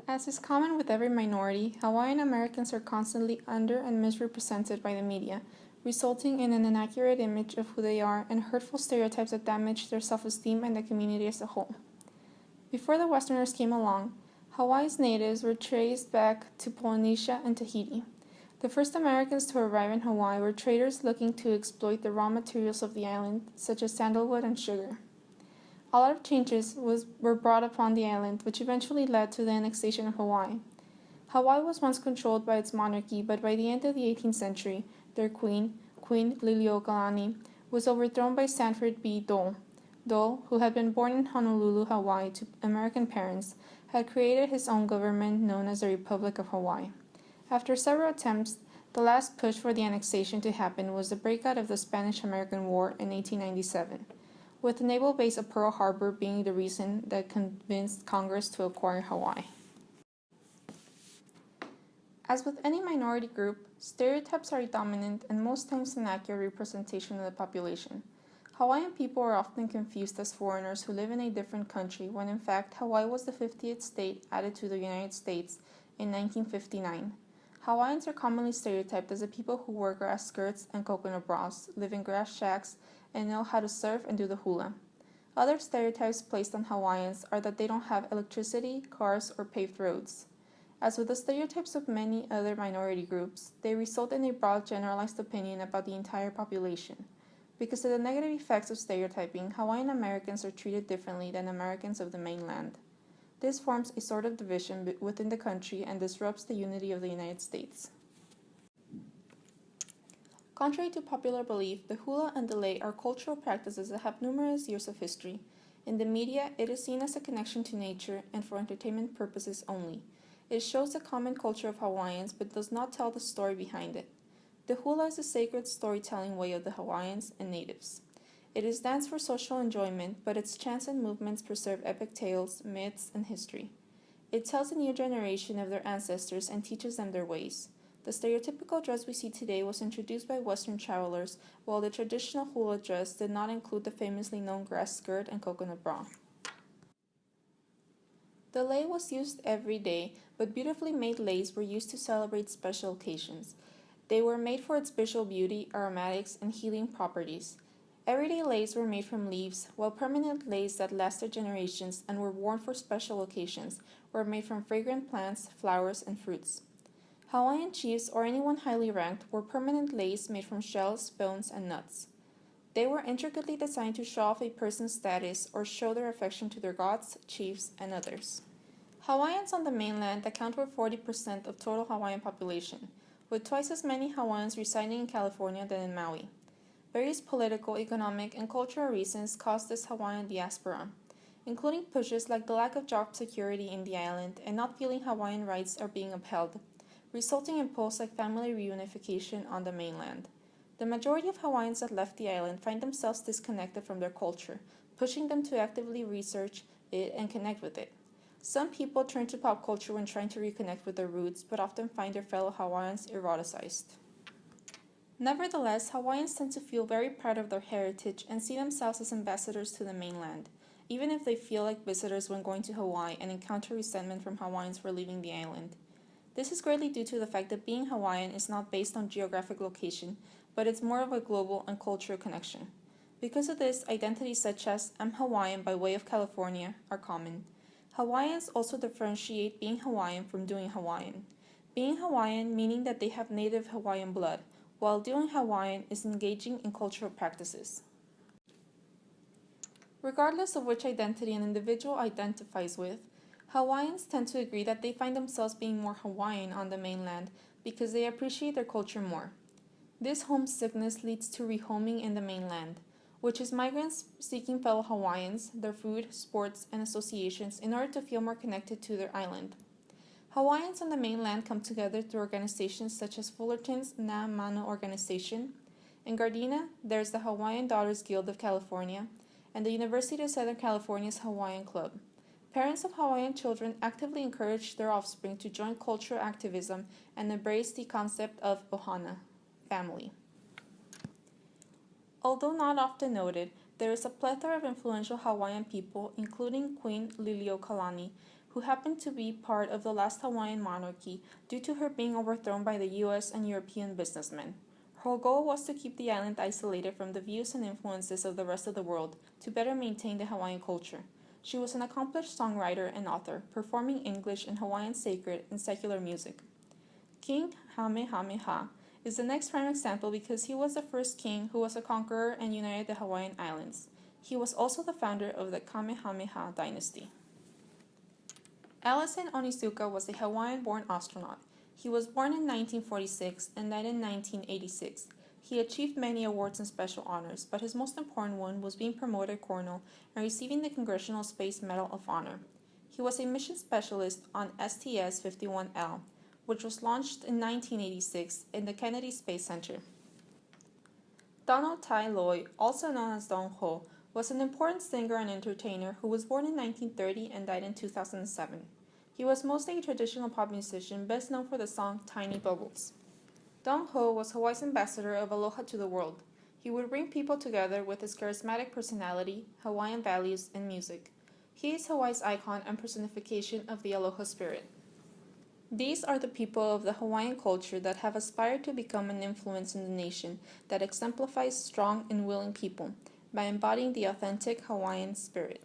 As is common with every minority, Hawaiian Americans are constantly under and misrepresented by the media, resulting in an inaccurate image of who they are and hurtful stereotypes that damage their self-esteem and the community as a whole. Before the Westerners came along, Hawaii's natives were traced back to Polynesia and Tahiti. The first Americans to arrive in Hawaii were traders looking to exploit the raw materials of the island, such as sandalwood and sugar. A lot of changes were brought upon the island, which eventually led to the annexation of Hawaii. Hawaii was once controlled by its monarchy, but by the end of the 18th century, their queen, Queen Liliuokalani, was overthrown by Sanford B. Dole. Dole, who had been born in Honolulu, Hawaii, to American parents, had created his own government known as the Republic of Hawaii. After several attempts, the last push for the annexation to happen was the breakout of the Spanish-American War in 1897, with the naval base of Pearl Harbor being the reason that convinced Congress to acquire Hawaii. As with any minority group, stereotypes are a dominant and most times inaccurate representation of the population. Hawaiian people are often confused as foreigners who live in a different country when in fact Hawaii was the 50th state added to the United States in 1959. Hawaiians are commonly stereotyped as the people who wear grass skirts and coconut bras, live in grass shacks, and know how to surf and do the hula. Other stereotypes placed on Hawaiians are that they don't have electricity, cars, or paved roads. As with the stereotypes of many other minority groups, they result in a broad generalized opinion about the entire population. Because of the negative effects of stereotyping, Hawaiian Americans are treated differently than Americans of the mainland. This forms a sort of division within the country and disrupts the unity of the United States. Contrary to popular belief, the hula and the lei are cultural practices that have numerous years of history. In the media, it is seen as a connection to nature and for entertainment purposes only. It shows the common culture of Hawaiians but does not tell the story behind it. The hula is a sacred storytelling way of the Hawaiians and natives. It is dance for social enjoyment, but its chants and movements preserve epic tales, myths, and history. It tells the new generation of their ancestors and teaches them their ways. The stereotypical dress we see today was introduced by Western travelers, while the traditional hula dress did not include the famously known grass skirt and coconut bra. The lei was used every day, but beautifully made leis were used to celebrate special occasions. They were made for its visual beauty, aromatics, and healing properties. Everyday leis were made from leaves, while permanent leis that lasted generations and were worn for special occasions were made from fragrant plants, flowers, and fruits. Hawaiian chiefs or anyone highly ranked wore permanent leis made from shells, bones, and nuts. They were intricately designed to show off a person's status or show their affection to their gods, chiefs, and others. Hawaiians on the mainland account for 40% of total Hawaiian population, with twice as many Hawaiians residing in California than in Maui. Various political, economic, and cultural reasons caused this Hawaiian diaspora, including pushes like the lack of job security in the island and not feeling Hawaiian rights are being upheld, resulting in posts like family reunification on the mainland. The majority of Hawaiians that left the island find themselves disconnected from their culture, pushing them to actively research it and connect with it. Some people turn to pop culture when trying to reconnect with their roots, but often find their fellow Hawaiians eroticized. Nevertheless, Hawaiians tend to feel very proud of their heritage and see themselves as ambassadors to the mainland, even if they feel like visitors when going to Hawaii and encounter resentment from Hawaiians for leaving the island. This is greatly due to the fact that being Hawaiian is not based on geographic location, but it's more of a global and cultural connection. Because of this, identities such as "I'm Hawaiian by way of California" are common. Hawaiians also differentiate being Hawaiian from doing Hawaiian. Being Hawaiian meaning that they have native Hawaiian blood, while doing Hawaiian is engaging in cultural practices. Regardless of which identity an individual identifies with, Hawaiians tend to agree that they find themselves being more Hawaiian on the mainland because they appreciate their culture more. This homesickness leads to rehoming in the mainland, which is migrants seeking fellow Hawaiians, their food, sports, and associations in order to feel more connected to their island. Hawaiians on the mainland come together through organizations such as Fullerton's Na Manu organization. In Gardena, there's the Hawaiian Daughters Guild of California and the University of Southern California's Hawaiian Club. Parents of Hawaiian children actively encourage their offspring to join cultural activism and embrace the concept of ohana, family. Although not often noted, there is a plethora of influential Hawaiian people, including Queen Liliuokalani, who happened to be part of the last Hawaiian monarchy due to her being overthrown by the US and European businessmen. Her goal was to keep the island isolated from the views and influences of the rest of the world to better maintain the Hawaiian culture. She was an accomplished songwriter and author, performing English and Hawaiian sacred and secular music. King Kamehameha is the next prime example because he was the first king who was a conqueror and united the Hawaiian Islands. He was also the founder of the Kamehameha dynasty. Alison Onizuka was a Hawaiian-born astronaut. He was born in 1946 and died in 1986. He achieved many awards and special honors, but his most important one was being promoted colonel and receiving the Congressional Space Medal of Honor. He was a mission specialist on STS-51L, which was launched in 1986 in the Kennedy Space Center. Donald Tai Loi, also known as Dong Ho, was an important singer and entertainer who was born in 1930 and died in 2007. He was mostly a traditional pop musician, best known for the song Tiny Bubbles. Dong Ho was Hawaii's ambassador of aloha to the world. He would bring people together with his charismatic personality, Hawaiian values, and music. He is Hawaii's icon and personification of the aloha spirit. These are the people of the Hawaiian culture that have aspired to become an influence in the nation that exemplifies strong and willing people by embodying the authentic Hawaiian spirit.